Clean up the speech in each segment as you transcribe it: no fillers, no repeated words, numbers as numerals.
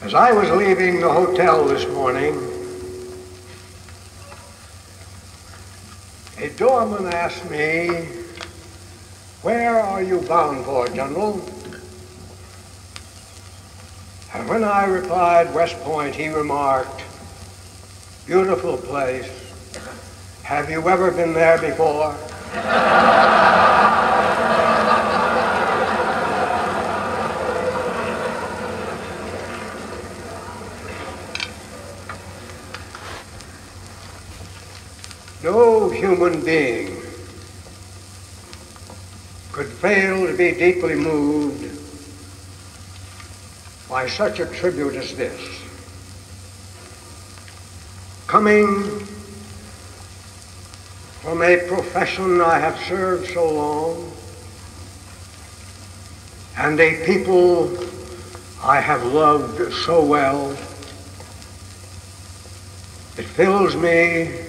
As I was leaving the hotel this morning, a doorman asked me, "Where are you bound for, General?" And when I replied West Point, he remarked, "Beautiful place. Have you ever been there before?" No human being could fail to be deeply moved by such a tribute as this, coming from a profession I have served so long and a people I have loved so well. It fills me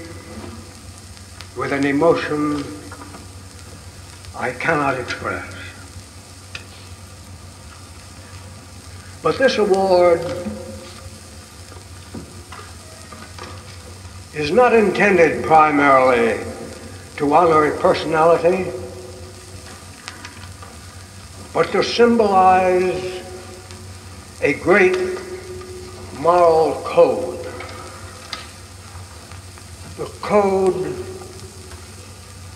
with an emotion I cannot express. But this award is not intended primarily to honor a personality, but to symbolize a great moral code. The code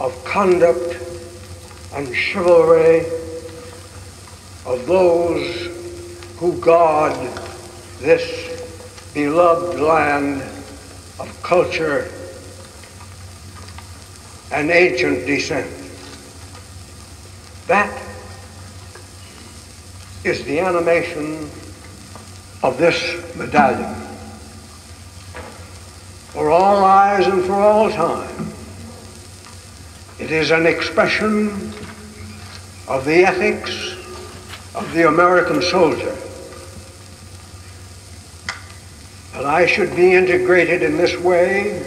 of conduct and chivalry of those who guard this beloved land of culture and ancient descent. That is the animation of this medallion. For all eyes and for all time, it is an expression of the ethics of the American soldier. That I should be integrated in this way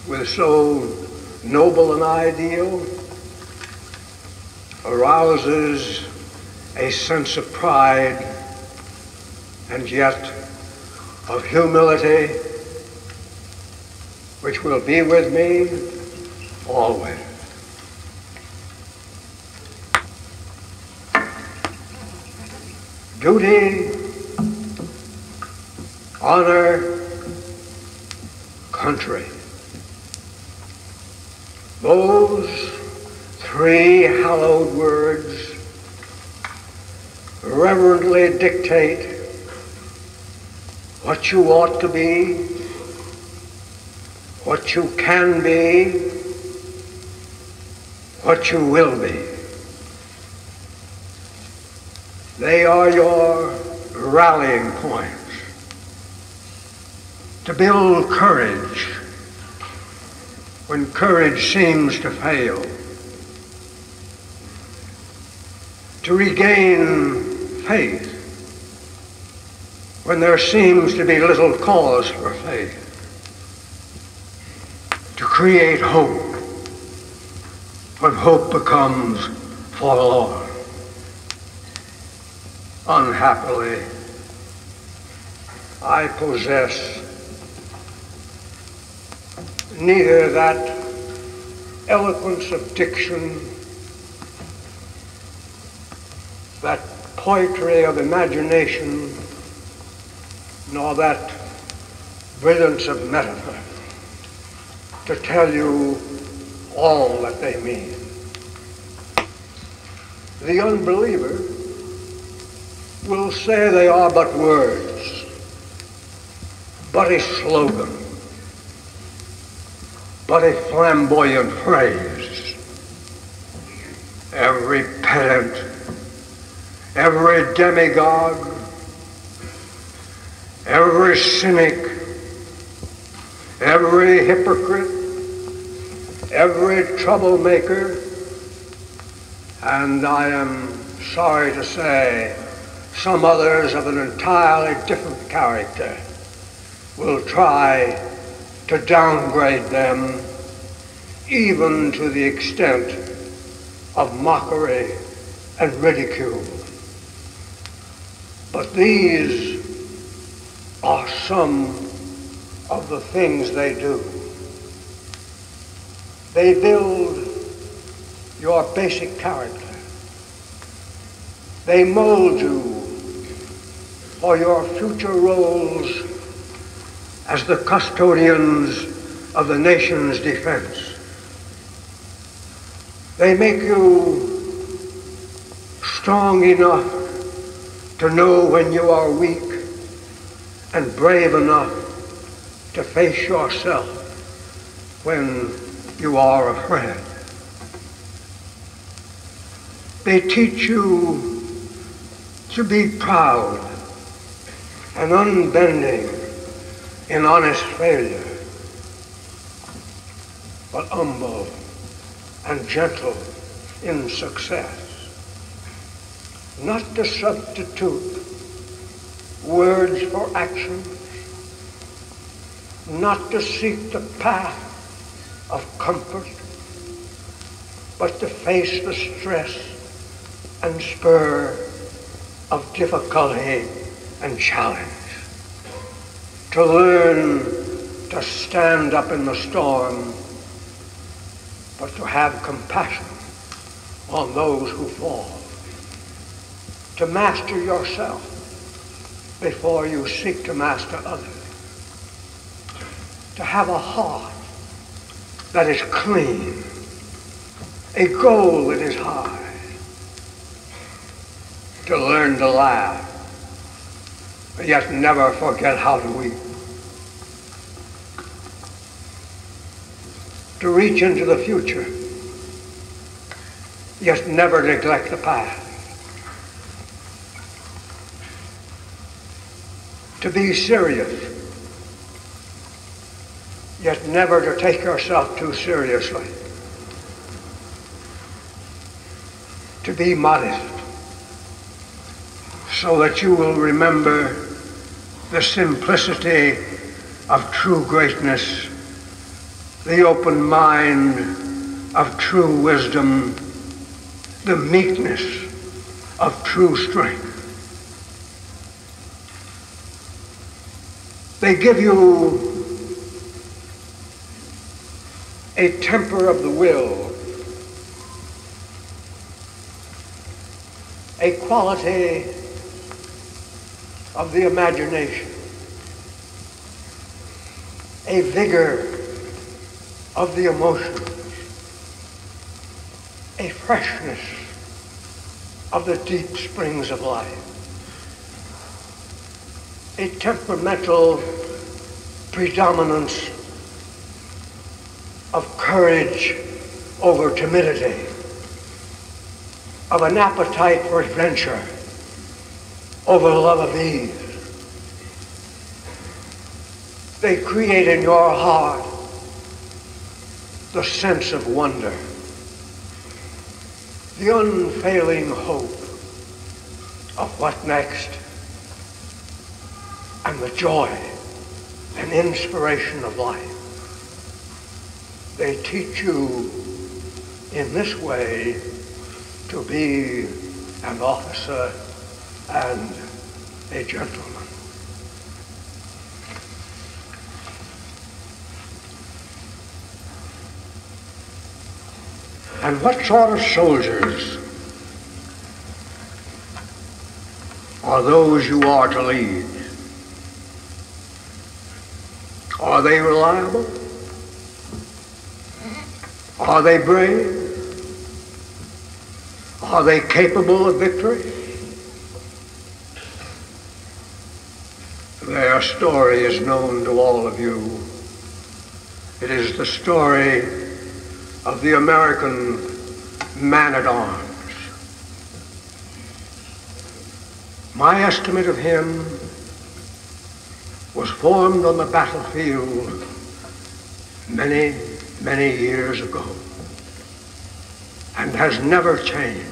with so noble an ideal arouses a sense of pride and yet of humility which will be with me always. Duty, honor, country. Those three hallowed words reverently dictate what you ought to be, what you can be, what you will be. They are your rallying points to build courage when courage seems to fail, to regain faith when there seems to be little cause for faith, to create hope when hope becomes forlorn. Unhappily, I possess neither that eloquence of diction, that poetry of imagination, nor that brilliance of metaphor to tell you all that they mean. The unbeliever will say they are but words, but a slogan, but a flamboyant phrase. Every pedant, every demagogue, every cynic, every hypocrite, every troublemaker, and I am sorry to say some others of an entirely different character will try to downgrade them even to the extent of mockery and ridicule. But these are some of the things they do. They build your basic character. They mold you for your future roles as the custodians of the nation's defense. They make you strong enough to know when you are weak and brave enough to face yourself when you are afraid. They teach you to be proud and unbending in honest failure, but humble and gentle in success. Not to substitute words for action, not to seek the path of comfort, but to face the stress and spur of difficulty and challenge. To learn to stand up in the storm, but to have compassion on those who fall. To master yourself before you seek to master others. To have a heart that is clean, a goal that is high. To learn to laugh, yet never forget how to weep. To reach into the future, yet never neglect the past. To be serious, yet never to take yourself too seriously. To be modest, so that you will remember the simplicity of true greatness, the open mind of true wisdom, the meekness of true strength. They give you a temper of the will, a quality of the imagination, a vigor of the emotions, a freshness of the deep springs of life, a temperamental predominance of courage over timidity, of an appetite for adventure over love of ease. They create in your heart the sense of wonder, the unfailing hope of what next, and the joy and inspiration of life. They teach you in this way to be an officer and a gentleman. And what sort of soldiers are those you are to lead? Are they reliable? Are they brave? Are they capable of victory? Their story is known to all of you. It is the story of the American man-at-arms. My estimate of him was formed on the battlefield many, many years ago and has never changed.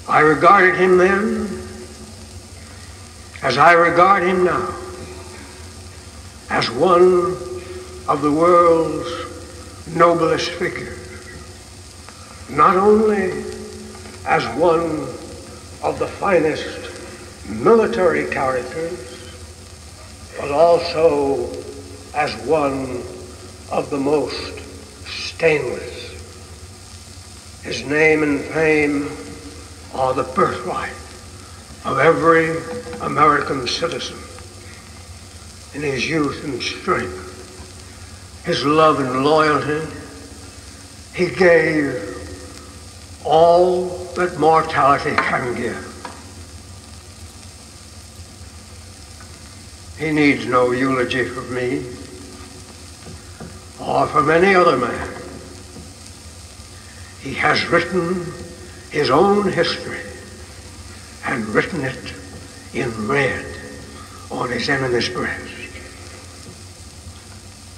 I regarded him then as I regard him now, as one of the world's noblest figures, not only as one of the finest military characters, but also as one of the most stainless. His name and fame are the birthright of every American citizen. In his youth and strength, his love and loyalty, he gave all that mortality can give. He needs no eulogy from me or from any other man. He has written his own history and written it in red on his enemy's breast.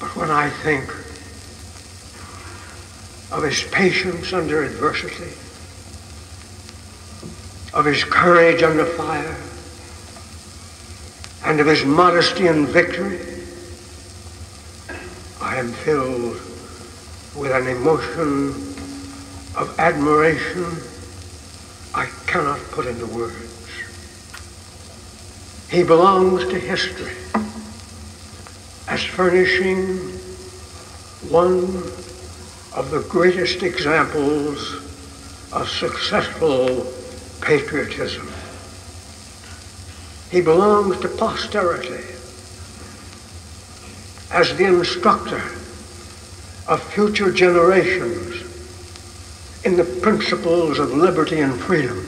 But when I think of his patience under adversity, of his courage under fire, and of his modesty in victory, I am filled with an emotion of admiration I cannot put into words. He belongs to history as furnishing one of the greatest examples of successful patriotism. He belongs to posterity as the instructor of future generations in the principles of liberty and freedom.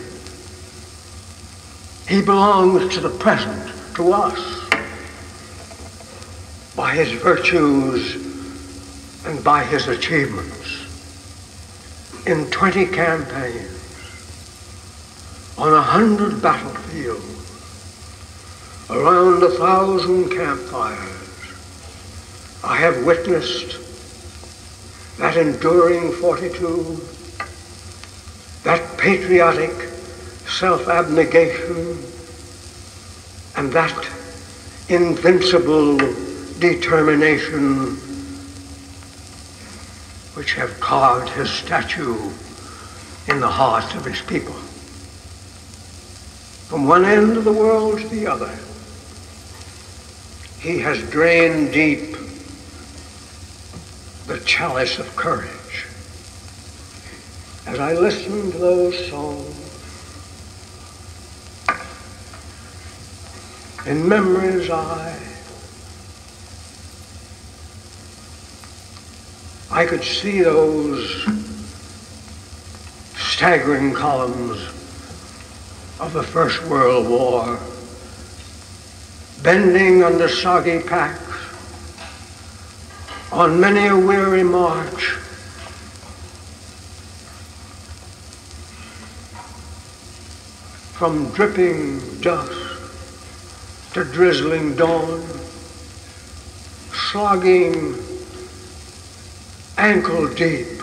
He belongs to the present, to us, by his virtues and by his achievements. In 20 campaigns, on 100 battlefields, around 1,000 campfires, I have witnessed that enduring fortitude, that patriotic self-abnegation, and that invincible determination which have carved his statue in the hearts of his people. From one end of the world to the other, he has drained deep the chalice of courage. As I listen to those songs, in memory's eye, I could see those staggering columns of the First World War, bending under soggy packs on many a weary march, from dripping dust to drizzling dawn, slogging ankle deep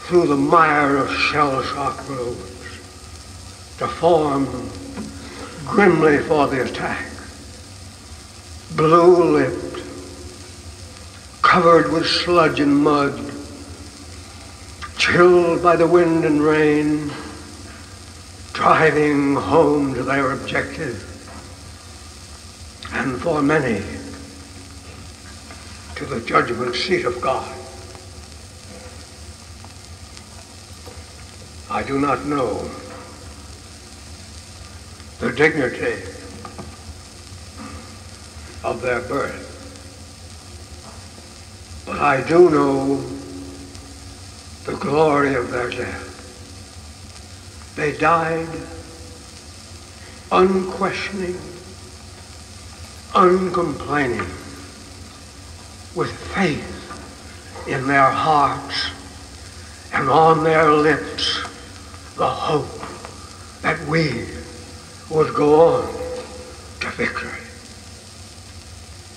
through the mire of shell-shock roads to form grimly for the attack, blue-lipped, covered with sludge and mud, chilled by the wind and rain, driving home to their objective, and for many, to the judgment seat of God. I do not know the dignity of their birth, but I do know the glory of their death. They died unquestioning, uncomplaining, with faith in their hearts and on their lips the hope that we would go on to victory.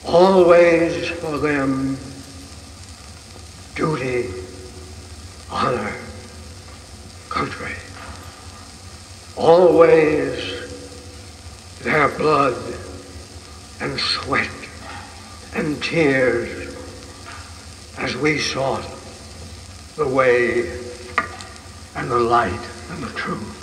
Always for them, duty, honor, country. Always their blood and sweat and tears as we sought the way and the light and the truth.